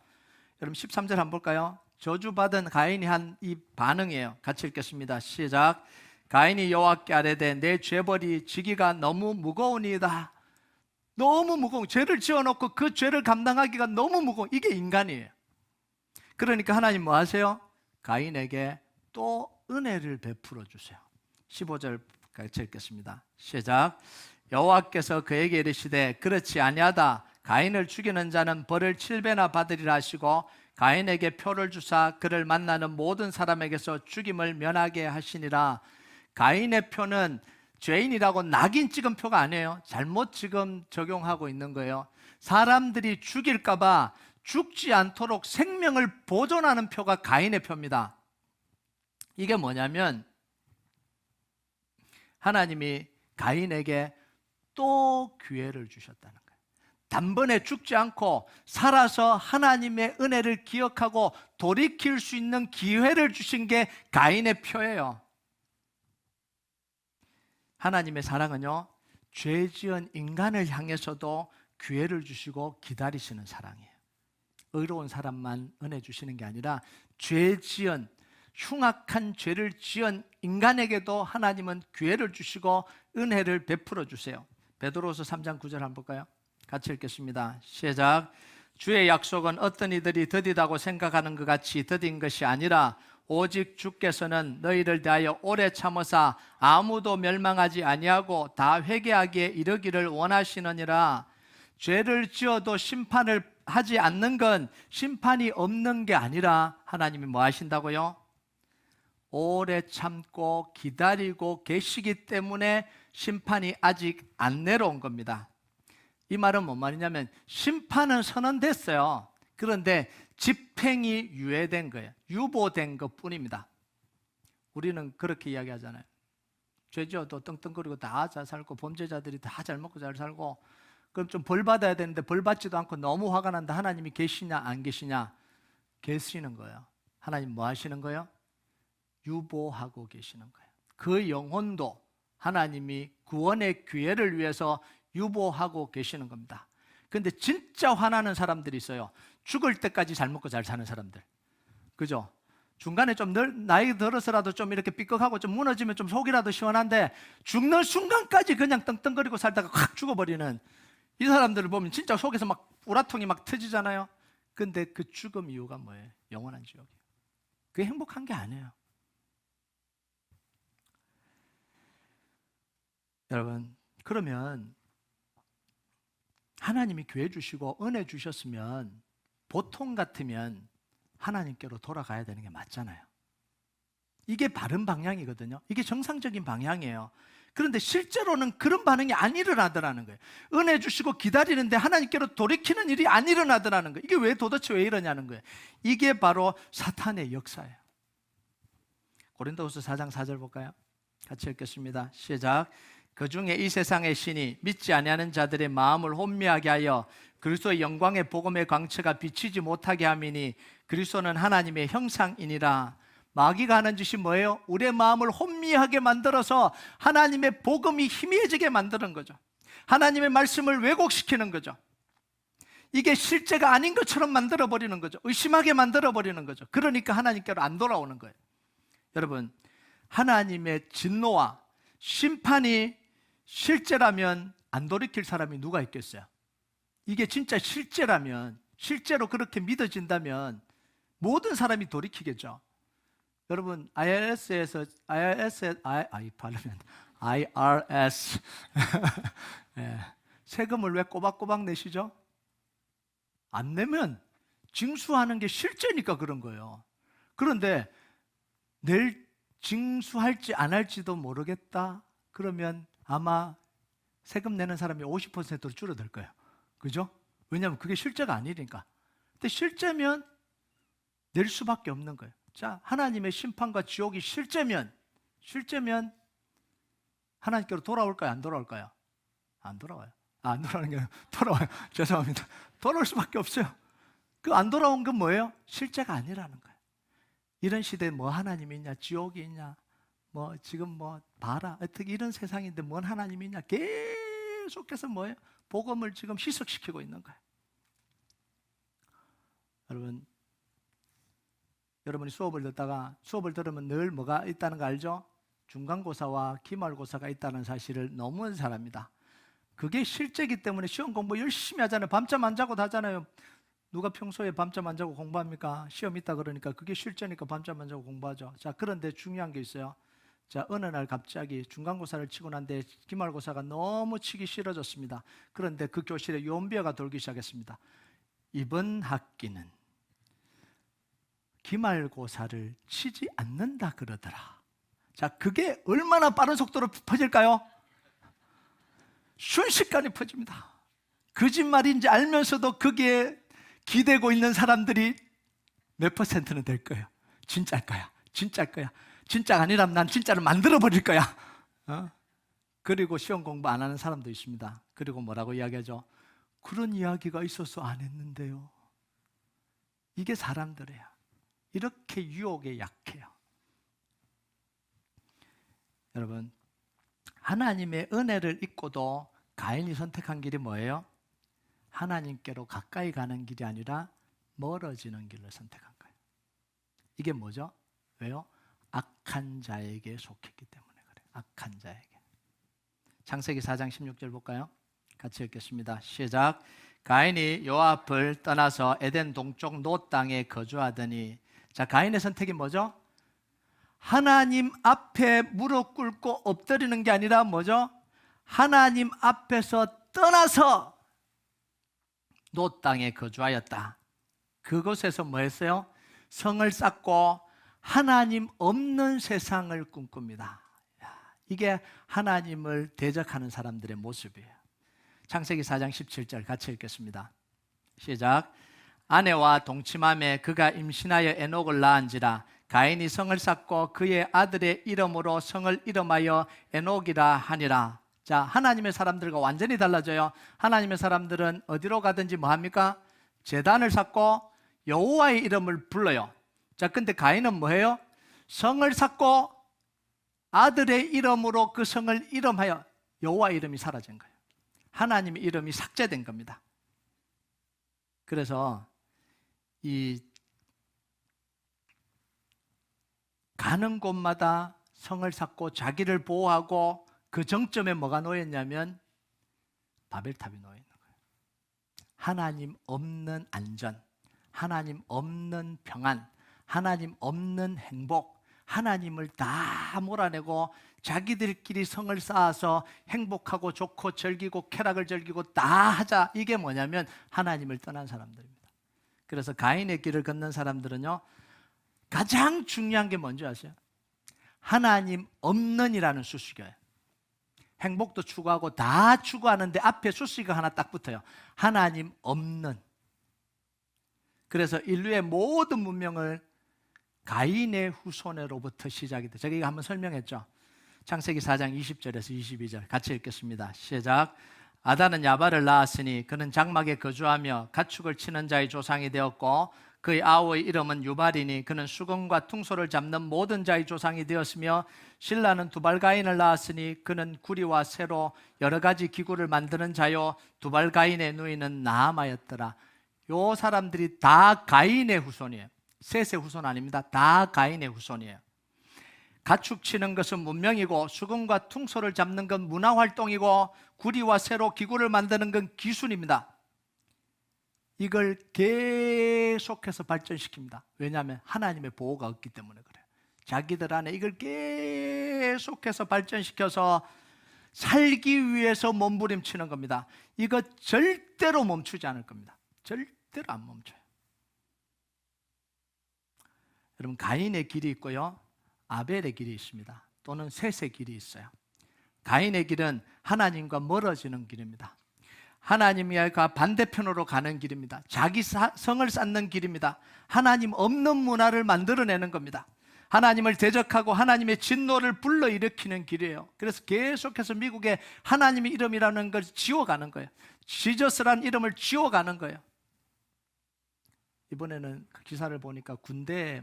여러분 13절 한번 볼까요? 저주받은 가인이 한 이 반응이에요. 같이 읽겠습니다. 시작. 가인이 여호와께 아뢰되 내 죄벌이 지기가 너무 무거우니이다. 너무 무거운, 죄를 지어놓고 그 죄를 감당하기가 너무 무거운, 이게 인간이에요. 그러니까 하나님 뭐 하세요? 가인에게 또 은혜를 베풀어 주세요. 15절 같이 읽겠습니다. 시작. 여호와께서 그에게 이르시되 그렇지 아니하다. 가인을 죽이는 자는 벌을 7배나 받으리라 하시고 가인에게 표를 주사 그를 만나는 모든 사람에게서 죽임을 면하게 하시니라. 가인의 표는 죄인이라고 낙인 찍은 표가 아니에요. 잘못 지금 적용하고 있는 거예요. 사람들이 죽일까 봐 죽지 않도록 생명을 보존하는 표가 가인의 표입니다. 이게 뭐냐면 하나님이 가인에게 또 기회를 주셨다는 거예요. 단번에 죽지 않고 살아서 하나님의 은혜를 기억하고 돌이킬 수 있는 기회를 주신 게 가인의 표예요. 하나님의 사랑은요 죄 지은 인간을 향해서도 기회를 주시고 기다리시는 사랑이에요. 의로운 사람만 은혜 주시는 게 아니라 죄 지은 흉악한 죄를 지은 인간에게도 하나님은 기회를 주시고 은혜를 베풀어 주세요. 베드로서 3장 9절 한번 볼까요? 같이 읽겠습니다. 시작. 주의 약속은 어떤 이들이 더디다고 생각하는 것 같이 더딘 것이 아니라 오직 주께서는 너희를 대하여 오래 참으사 아무도 멸망하지 아니하고 다 회개하기에 이르기를 원하시느니라. 죄를 지어도 심판을 하지 않는 건 심판이 없는 게 아니라 하나님이 뭐 하신다고요? 오래 참고 기다리고 계시기 때문에 심판이 아직 안 내려온 겁니다. 이 말은 뭔 말이냐면 심판은 선언됐어요. 그런데 집행이 유예된 거예요. 유보된 것 뿐입니다. 우리는 그렇게 이야기하잖아요. 죄지어도 떵떵거리고 다 잘 살고 범죄자들이 다 잘 먹고 잘 살고 그럼 좀 벌 받아야 되는데 벌 받지도 않고 너무 화가 난다. 하나님이 계시냐 안 계시냐? 계시는 거예요. 하나님 뭐 하시는 거예요? 유보하고 계시는 거예요. 그 영혼도 하나님이 구원의 기회를 위해서 유보하고 계시는 겁니다. 그런데 진짜 화나는 사람들이 있어요. 죽을 때까지 잘 먹고 잘 사는 사람들. 그죠? 중간에 좀 나이 들어서라도 좀 이렇게 삐걱하고 좀 무너지면 좀 속이라도 시원한데 죽는 순간까지 그냥 떵떵거리고 살다가 확 죽어버리는 이 사람들을 보면 진짜 속에서 막 우라통이 막 터지잖아요. 근데 그 죽음 이유가 뭐예요? 영원한 지옥이에요. 그게 행복한 게 아니에요. 여러분, 그러면 하나님이 기회 주시고 은혜 주셨으면 보통 같으면 하나님께로 돌아가야 되는 게 맞잖아요. 이게 바른 방향이거든요. 이게 정상적인 방향이에요. 그런데 실제로는 그런 반응이 안 일어나더라는 거예요. 은혜 주시고 기다리는데 하나님께로 돌이키는 일이 안 일어나더라는 거예요. 이게 왜 도대체 왜 이러냐는 거예요. 이게 바로 사탄의 역사예요. 고린도후서 4장 4절 볼까요? 같이 읽겠습니다. 시작. 그 중에 이 세상의 신이 믿지 아니하는 자들의 마음을 혼미하게 하여 그리스도의 영광의 복음의 광채가 비치지 못하게 함이니 그리스도는 하나님의 형상이니라. 마귀가 하는 짓이 뭐예요? 우리의 마음을 혼미하게 만들어서 하나님의 복음이 희미해지게 만드는 거죠. 하나님의 말씀을 왜곡시키는 거죠. 이게 실제가 아닌 것처럼 만들어버리는 거죠. 의심하게 만들어버리는 거죠. 그러니까 하나님께로 안 돌아오는 거예요. 여러분, 하나님의 진노와 심판이 실제라면 안 돌이킬 사람이 누가 있겠어요? 이게 진짜 실제라면, 실제로 그렇게 믿어진다면 모든 사람이 돌이키겠죠. 여러분 IRS에서 IRS 예, 세금을 왜 꼬박꼬박 내시죠? 안 내면 징수하는 게 실제니까 그런 거예요. 그런데 내일 징수할지 안 할지도 모르겠다. 그러면 아마 세금 내는 사람이 50%로 줄어들 거예요. 그죠? 왜냐하면 그게 실제가 아니니까. 근데 실제면 낼 수밖에 없는 거예요. 자, 하나님의 심판과 지옥이 실제면 하나님께로 돌아올까요? 안 돌아올까요? 안 돌아와요. 안 돌아오는 게 아니라 돌아와요. 죄송합니다. 돌아올 수밖에 없어요. 그 안 돌아온 건 뭐예요? 실제가 아니라는 거예요. 이런 시대에 뭐 하나님이 있냐, 지옥이 있냐, 뭐 지금 뭐 봐라, 어떻게 이런 세상인데 뭔 하나님이 있냐, 계속해서 뭐예요? 복음을 지금 희석시키고 있는 거예요. 여러분이 수업을 듣다가 수업을 들으면 늘 뭐가 있다는 거 알죠? 중간고사와 기말고사가 있다는 사실을 너무는 잘합니다. 그게 실제이기 때문에 시험 공부 열심히 하잖아요. 밤잠 안 자고 하잖아요. 누가 평소에 밤잠 안 자고 공부합니까? 시험 있다 그러니까 그게 실제니까 밤잠 안 자고 공부하죠. 자, 그런데 중요한 게 있어요. 자, 어느 날 갑자기 중간고사를 치고 난데 기말고사가 너무 치기 싫어졌습니다. 그런데 그 교실에 요원비어가 돌기 시작했습니다. 이번 학기는 기말고사를 치지 않는다 그러더라. 자, 그게 얼마나 빠른 속도로 퍼질까요? 순식간에 퍼집니다. 거짓말인지 알면서도 그게 기대고 있는 사람들이 몇 퍼센트는 될 거예요. 진짜일 거야. 진짜일 거야. 진짜가 아니라면 난 진짜를 만들어 버릴 거야. 그리고 시험 공부 안 하는 사람도 있습니다. 그리고 뭐라고 이야기하죠? 그런 이야기가 있어서 안 했는데요. 이게 사람들이에요. 이렇게 유혹에 약해요. 여러분, 하나님의 은혜를 잊고도 가인이 선택한 길이 뭐예요? 하나님께로 가까이 가는 길이 아니라 멀어지는 길을 선택한 거예요. 이게 뭐죠? 왜요? 악한 자에게 속했기 때문에 그래요. 악한 자에게. 창세기 4장 16절 볼까요? 같이 읽겠습니다. 시작. 가인이 요압을 떠나서 에덴 동쪽 노 땅에 거주하더니, 자, 가인의 선택이 뭐죠? 하나님 앞에 무릎 꿇고 엎드리는 게 아니라 뭐죠? 하나님 앞에서 떠나서 노 땅에 거주하였다. 그곳에서 뭐 했어요? 성을 쌓고 하나님 없는 세상을 꿈꿉니다. 이게 하나님을 대적하는 사람들의 모습이에요. 창세기 4장 17절 같이 읽겠습니다. 시작. 아내와 동침함에 그가 임신하여 에녹을 낳은지라. 가인이 성을 쌓고 그의 아들의 이름으로 성을 이름하여 에녹이라 하니라. 자, 하나님의 사람들과 완전히 달라져요. 하나님의 사람들은 어디로 가든지 뭐 합니까? 제단을 쌓고 여호와의 이름을 불러요. 자, 근데 가인은 뭐예요? 성을 쌓고 아들의 이름으로 그 성을 이름하여 여호와의 이름이 사라진 거예요. 하나님의 이름이 삭제된 겁니다. 그래서 이 가는 곳마다 성을 쌓고 자기를 보호하고 그 정점에 뭐가 놓였냐면 바벨탑이 놓여 있는 거예요. 하나님 없는 안전, 하나님 없는 평안, 하나님 없는 행복, 하나님을 다 몰아내고 자기들끼리 성을 쌓아서 행복하고 좋고 즐기고 쾌락을 즐기고 다 하자. 이게 뭐냐면 하나님을 떠난 사람들입니다. 그래서 가인의 길을 걷는 사람들은요, 가장 중요한 게 뭔지 아세요? 하나님 없는이라는 수식어예요. 행복도 추구하고 다 추구하는데 앞에 수식어가 하나 딱 붙어요. 하나님 없는. 그래서 인류의 모든 문명을 가인의 후손으로부터 시작이 돼. 제가 이거 한번 설명했죠. 창세기 4장 20절에서 22절 같이 읽겠습니다. 시작. 아담은 야발을 낳았으니 그는 장막에 거주하며 가축을 치는 자의 조상이 되었고 그의 아우의 이름은 유발이니 그는 수금과 퉁소를 잡는 모든 자의 조상이 되었으며 신라는 두발가인을 낳았으니 그는 구리와 쇠로 여러 가지 기구를 만드는 자요 두발가인의 누이는 나아마였더라. 요 사람들이 다 가인의 후손이에요. 셋의 후손 아닙니다. 다 가인의 후손이에요. 가축 치는 것은 문명이고 수금과 퉁소를 잡는 건 문화활동이고 구리와 쇠로 기구를 만드는 건 기술입니다. 이걸 계속해서 발전시킵니다. 왜냐하면 하나님의 보호가 없기 때문에 그래요. 자기들 안에 이걸 계속해서 발전시켜서 살기 위해서 몸부림치는 겁니다. 이거 절대로 멈추지 않을 겁니다. 절대로 안 멈춰요. 여러분, 가인의 길이 있고요, 아벨의 길이 있습니다. 또는 셋의 길이 있어요. 가인의 길은 하나님과 멀어지는 길입니다. 하나님과 반대편으로 가는 길입니다. 자기 성을 쌓는 길입니다. 하나님 없는 문화를 만들어내는 겁니다. 하나님을 대적하고 하나님의 진노를 불러일으키는 길이에요. 그래서 계속해서 미국에 하나님의 이름이라는 걸 지워가는 거예요. 지저스라는 이름을 지워가는 거예요. 이번에는 그 기사를 보니까 군대에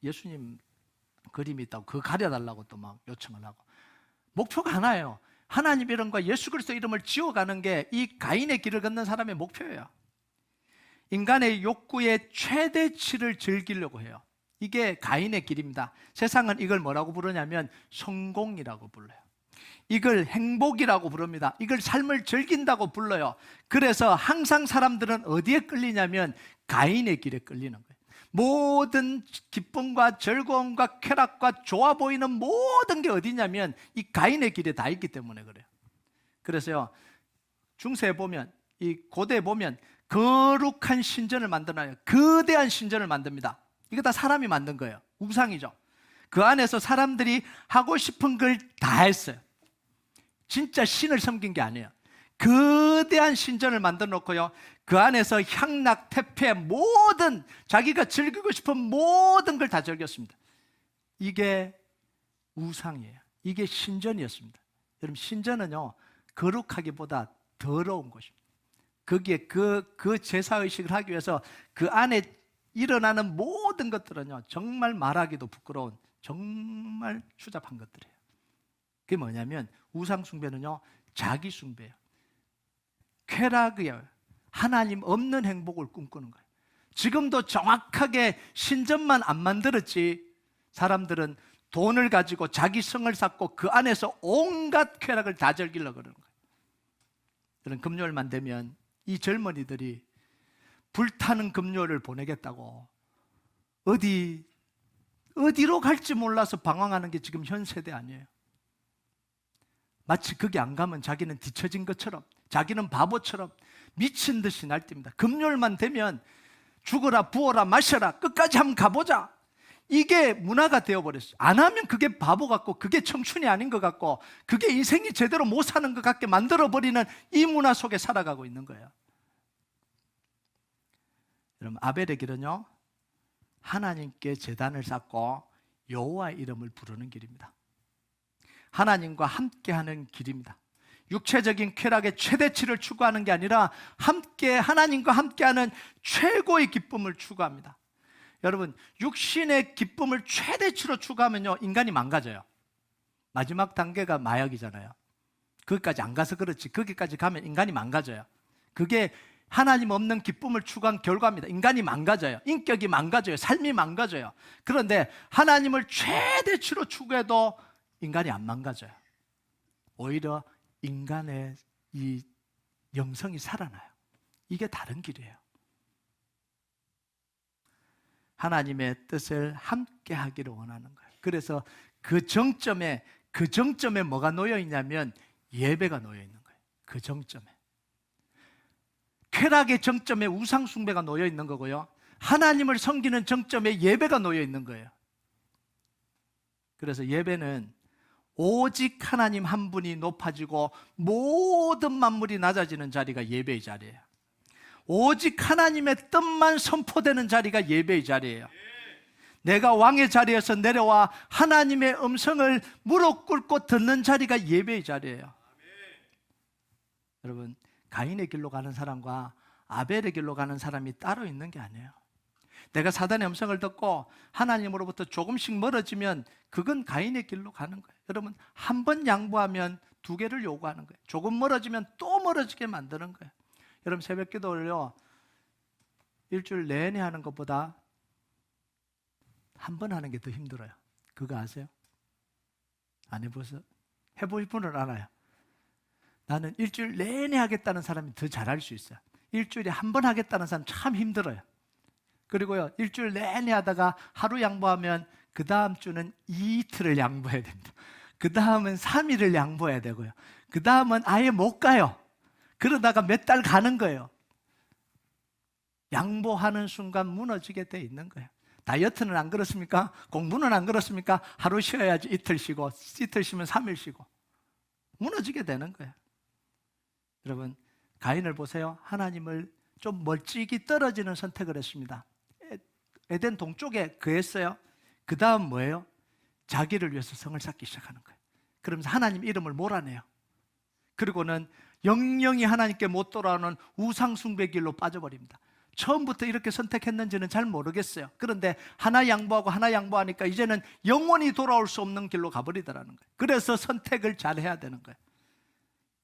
예수님 그림이 있다고 그거 가려달라고 또 막 요청을 하고, 목표가 하나예요. 하나님 이름과 예수 그리스도 이름을 지워가는 게 이 가인의 길을 걷는 사람의 목표예요. 인간의 욕구의 최대치를 즐기려고 해요. 이게 가인의 길입니다. 세상은 이걸 뭐라고 부르냐면 성공이라고 불러요. 이걸 행복이라고 부릅니다. 이걸 삶을 즐긴다고 불러요. 그래서 항상 사람들은 어디에 끌리냐면 가인의 길에 끌리는 거예요. 모든 기쁨과 즐거움과 쾌락과 좋아 보이는 모든 게 어디냐면 이 가인의 길에 다 있기 때문에 그래요. 그래서요, 중세에 보면, 이 고대에 보면 거룩한 신전을 만들어요. 거대한 신전을 만듭니다. 이거 다 사람이 만든 거예요. 우상이죠. 그 안에서 사람들이 하고 싶은 걸 다 했어요. 진짜 신을 섬긴 게 아니에요. 거대한 신전을 만들어 놓고요, 그 안에서 향락, 태폐, 모든 자기가 즐기고 싶은 모든 걸 다 즐겼습니다. 이게 우상이에요. 이게 신전이었습니다. 여러분, 신전은요, 거룩하기보다 더러운 것입니다. 거기에 그 제사의식을 하기 위해서 그 안에 일어나는 모든 것들은요, 정말 말하기도 부끄러운 정말 추잡한 것들이에요. 그게 뭐냐면 우상 숭배는요, 자기 숭배예요. 쾌락이에요. 하나님 없는 행복을 꿈꾸는 거예요. 지금도 정확하게 신전만 안 만들었지, 사람들은 돈을 가지고 자기 성을 쌓고 그 안에서 온갖 쾌락을 다 즐기려고 그러는 거예요. 그런 금요일만 되면 이 젊은이들이 불타는 금요일을 보내겠다고 어디로 갈지 몰라서 방황하는 게 지금 현 세대 아니에요. 마치 거기 안 가면 자기는 뒤처진 것처럼, 자기는 바보처럼 미친 듯이 날뜁니다. 금요일만 되면 죽어라 부어라 마셔라 끝까지 한번 가보자, 이게 문화가 되어버렸어요. 안 하면 그게 바보 같고 그게 청춘이 아닌 것 같고 그게 인생이 제대로 못 사는 것 같게 만들어버리는 이 문화 속에 살아가고 있는 거예요. 여러분, 아벨의 길은요, 하나님께 제단을 쌓고 여호와의 이름을 부르는 길입니다. 하나님과 함께하는 길입니다. 육체적인 쾌락의 최대치를 추구하는 게 아니라 하나님과 함께하는 최고의 기쁨을 추구합니다. 여러분, 육신의 기쁨을 최대치로 추구하면요, 인간이 망가져요. 마지막 단계가 마약이잖아요. 거기까지 안 가서 그렇지, 거기까지 가면 인간이 망가져요. 그게 하나님 없는 기쁨을 추구한 결과입니다. 인간이 망가져요. 인격이 망가져요. 삶이 망가져요. 그런데 하나님을 최대치로 추구해도 인간이 안 망가져요. 오히려 인간의 이 영성이 살아나요. 이게 다른 길이에요. 하나님의 뜻을 함께 하기를 원하는 거예요. 그래서 그 정점에 뭐가 놓여 있냐면 예배가 놓여 있는 거예요. 그 정점에. 쾌락의 정점에 우상 숭배가 놓여 있는 거고요, 하나님을 섬기는 정점에 예배가 놓여 있는 거예요. 그래서 예배는 오직 하나님 한 분이 높아지고 모든 만물이 낮아지는 자리가 예배의 자리예요. 오직 하나님의 뜻만 선포되는 자리가 예배의 자리예요. 내가 왕의 자리에서 내려와 하나님의 음성을 무릎 꿇고 듣는 자리가 예배의 자리예요. 여러분, 가인의 길로 가는 사람과 아벨의 길로 가는 사람이 따로 있는 게 아니에요. 내가 사단의 음성을 듣고 하나님으로부터 조금씩 멀어지면 그건 가인의 길로 가는 거예요. 여러분, 한 번 양보하면 두 개를 요구하는 거예요. 조금 멀어지면 또 멀어지게 만드는 거예요. 여러분, 새벽 기도를요, 일주일 내내 하는 것보다 한 번 하는 게 더 힘들어요. 그거 아세요? 안 해보세요? 해볼 분은 알아요. 나는 일주일 내내 하겠다는 사람이 더 잘할 수 있어요. 일주일에 한 번 하겠다는 사람 참 힘들어요. 그리고요, 일주일 내내 하다가 하루 양보하면 그 다음 주는 이틀을 양보해야 됩니다. 그 다음은 3일을 양보해야 되고요. 그 다음은 아예 못 가요. 그러다가 몇 달 가는 거예요. 양보하는 순간 무너지게 돼 있는 거예요. 다이어트는 안 그렇습니까? 공부는 안 그렇습니까? 하루 쉬어야지 이틀 쉬고, 이틀 쉬면 3일 쉬고 무너지게 되는 거예요. 여러분, 가인을 보세요. 하나님을 좀 멀찍이 떨어지는 선택을 했습니다. 에덴 동쪽에 그했어요. 그 다음 뭐예요? 자기를 위해서 성을 쌓기 시작하는 거예요. 그러면서 하나님 이름을 몰아내요. 그리고는 영영이 하나님께 못 돌아오는 우상 숭배 길로 빠져버립니다. 처음부터 이렇게 선택했는지는 잘 모르겠어요. 그런데 하나 양보하고 하나 양보하니까 이제는 영원히 돌아올 수 없는 길로 가버리더라는 거예요. 그래서 선택을 잘 해야 되는 거예요.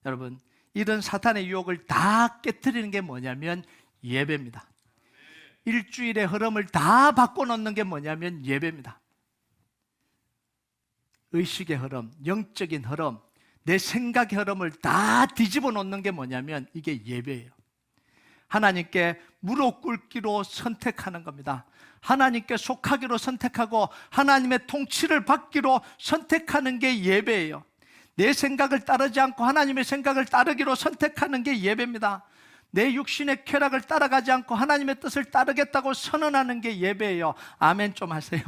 여러분, 이런 사탄의 유혹을 다 깨트리는 게 뭐냐면 예배입니다. 일주일의 흐름을 다 바꿔놓는 게 뭐냐면 예배입니다. 의식의 흐름, 영적인 흐름, 내 생각의 흐름을 다 뒤집어 놓는 게 뭐냐면 이게 예배예요. 하나님께 무릎 꿇기로 선택하는 겁니다. 하나님께 속하기로 선택하고 하나님의 통치를 받기로 선택하는 게 예배예요. 내 생각을 따르지 않고 하나님의 생각을 따르기로 선택하는 게 예배입니다. 내 육신의 쾌락을 따라가지 않고 하나님의 뜻을 따르겠다고 선언하는 게 예배예요. 아멘 좀 하세요.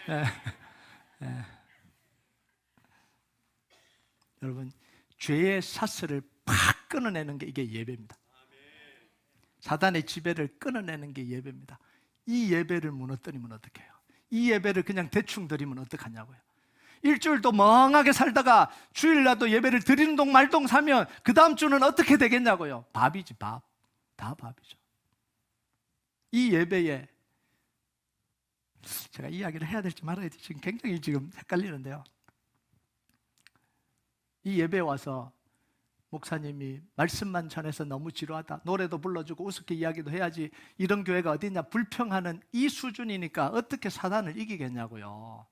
네. 네. 여러분, 죄의 사슬을 팍 끊어내는 게 이게 예배입니다. 사단의 지배를 끊어내는 게 예배입니다. 이 예배를 무너뜨리면 어떡해요? 이 예배를 그냥 대충 드리면 어떡하냐고요? 일주일도 멍하게 살다가 주일날도 예배를 드리는 동 말동 사면 그 다음 주는 어떻게 되겠냐고요? 밥이지, 밥. 다 밥이죠. 이 예배에 제가 이야기를 해야 될지 말아야 될지 굉장히 지금 헷갈리는데요. 이 예배에 와서 목사님이 말씀만 전해서 너무 지루하다, 노래도 불러주고 우습게 이야기도 해야지, 이런 교회가 어디냐, 불평하는 이 수준이니까 어떻게 사단을 이기겠냐고요.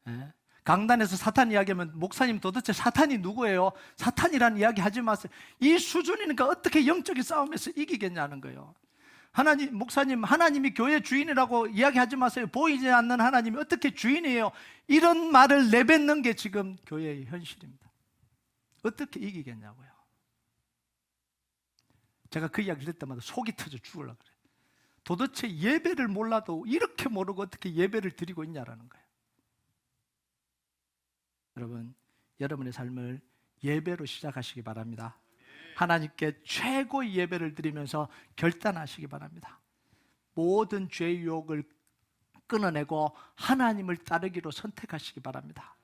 예? 강단에서 사탄 이야기하면 목사님 도대체 사탄이 누구예요? 사탄이라는 이야기 하지 마세요. 이 수준이니까 어떻게 영적인 싸움에서 이기겠냐는 거예요. 하나님, 목사님, 하나님이 교회 주인이라고 이야기하지 마세요. 보이지 않는 하나님이 어떻게 주인이에요? 이런 말을 내뱉는 게 지금 교회의 현실입니다. 어떻게 이기겠냐고요. 제가 그 이야기를 할 때마다 속이 터져 죽으려고 그래요. 도대체 예배를 몰라도 이렇게 모르고 어떻게 예배를 드리고 있냐라는 거예요. 여러분, 여러분의 삶을 예배로 시작하시기 바랍니다. 하나님께 최고의 예배를 드리면서 결단하시기 바랍니다. 모든 죄의 유혹을 끊어내고 하나님을 따르기로 선택하시기 바랍니다.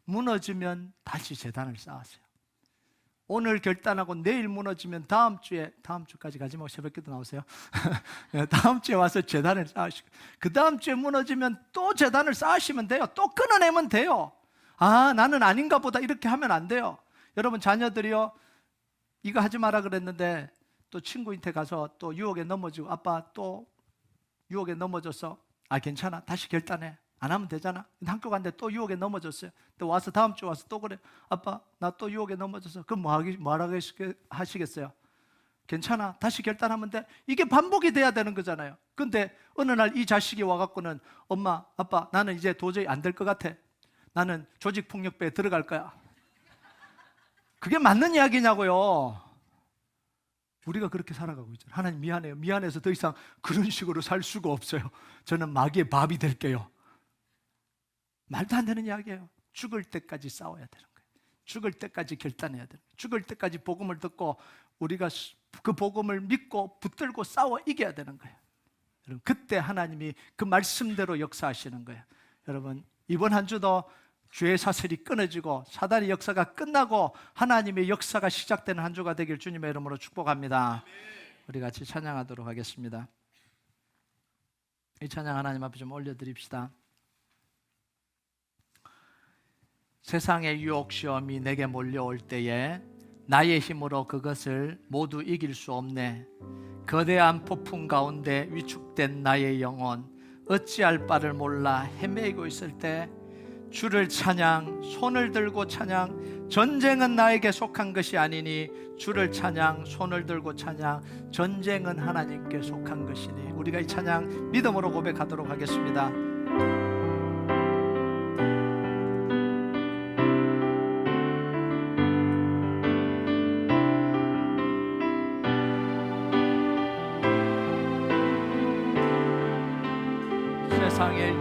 무너지면 다시 재단을 쌓으세요. 오늘 결단하고 내일 무너지면 다음 주까지 가지 말고 새벽기도 나오세요. 다음 주에 와서 재단을 쌓으시고, 그 다음 주에 무너지면 또 재단을 쌓으시면 돼요. 또 끊어내면 돼요. 아, 나는 아닌가 보다 이렇게 하면 안 돼요. 여러분, 자녀들이요, 이거 하지 마라 그랬는데 또 친구한테 가서 또 유혹에 넘어지고, 아빠 또 유혹에 넘어졌어. 아, 괜찮아, 다시 결단해, 안 하면 되잖아. 학교 갔는데 또 유혹에 넘어졌어요. 또 와서 다음 주 와서 또 그래. 아빠, 나 또 유혹에 넘어졌어. 그럼 뭐라고 하시겠어요? 괜찮아, 다시 결단하면 돼. 이게 반복이 돼야 되는 거잖아요. 근데 어느 날 이 자식이 와갖고는, 엄마, 아빠, 나는 이제 도저히 안 될 것 같아. 나는 조직폭력배에 들어갈 거야. 그게 맞는 이야기냐고요. 우리가 그렇게 살아가고 있잖아요. 하나님 미안해요. 미안해서 더 이상 그런 식으로 살 수가 없어요. 저는 마귀의 밥이 될게요. 말도 안 되는 이야기예요. 죽을 때까지 싸워야 되는 거예요. 죽을 때까지 결단해야 되는 거예요. 죽을 때까지 복음을 듣고 우리가 그 복음을 믿고 붙들고 싸워 이겨야 되는 거예요. 여러분, 그때 하나님이 그 말씀대로 역사하시는 거예요. 여러분, 이번 한 주도 죄의 사슬이 끊어지고 사단의 역사가 끝나고 하나님의 역사가 시작되는 한 주가 되길 주님의 이름으로 축복합니다. 우리 같이 찬양하도록 하겠습니다. 이 찬양 하나님 앞에 좀 올려드립시다. 세상의 유혹 시험이 내게 몰려올 때에 나의 힘으로 그것을 모두 이길 수 없네. 거대한 폭풍 가운데 위축된 나의 영혼, 어찌할 바를 몰라 헤매고 있을 때 주를 찬양, 손을 들고 찬양. 전쟁은 나에게 속한 것이 아니니 주를 찬양, 손을 들고 찬양. 전쟁은 하나님께 속한 것이니. 우리가 이 찬양 믿음으로 고백하도록 하겠습니다. 세상의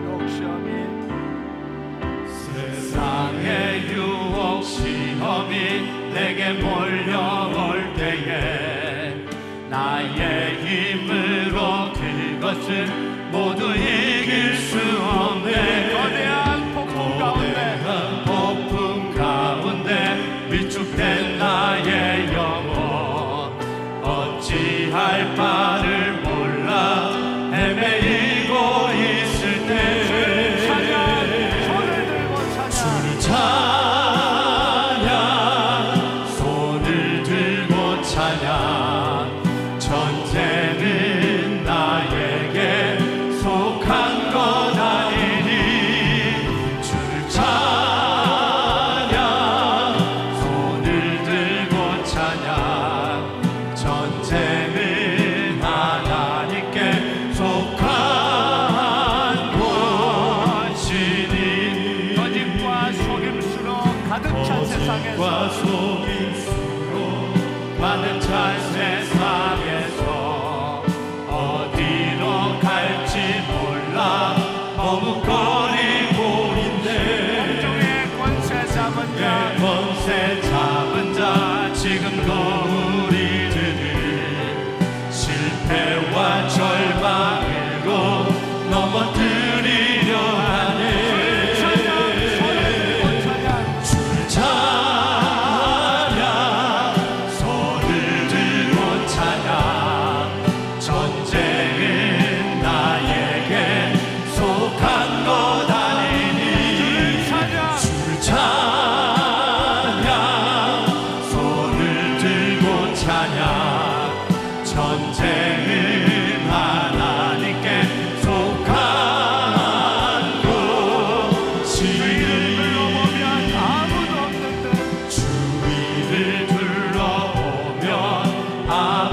유혹 시험이 내게 몰려올 때에 나의 힘으로 그것을 모두 이길 수 없네. 거대한 폭풍 가운데 위축된 나의 영혼 어찌할 바를 몰라 헤매이고 있을 때 주를 찬양, 손을 들고 찬양. 전쟁은 나에게 속한 것 아니니 주를 찬양, 손을 들고 찬양. 전쟁은 하나님께 속한 것이니. 거짓과 속임수로 가득 찬 세상에서 가득 찬 세상에서 어디로 갈지 몰라 머뭇거리고 있네. 공중의 권세 잡은 자 지금도 우리들을 실패와 절망으로 넘어뜨리려 하네. 주를 찬양, 손을 들고 찬양. 전쟁은 나에게 속한 것 아니니 주를 찬양, 손을 들고 찬양. 전쟁은 하나님께 속한 것이니. 주위를 둘러보면 아무도 없는 듯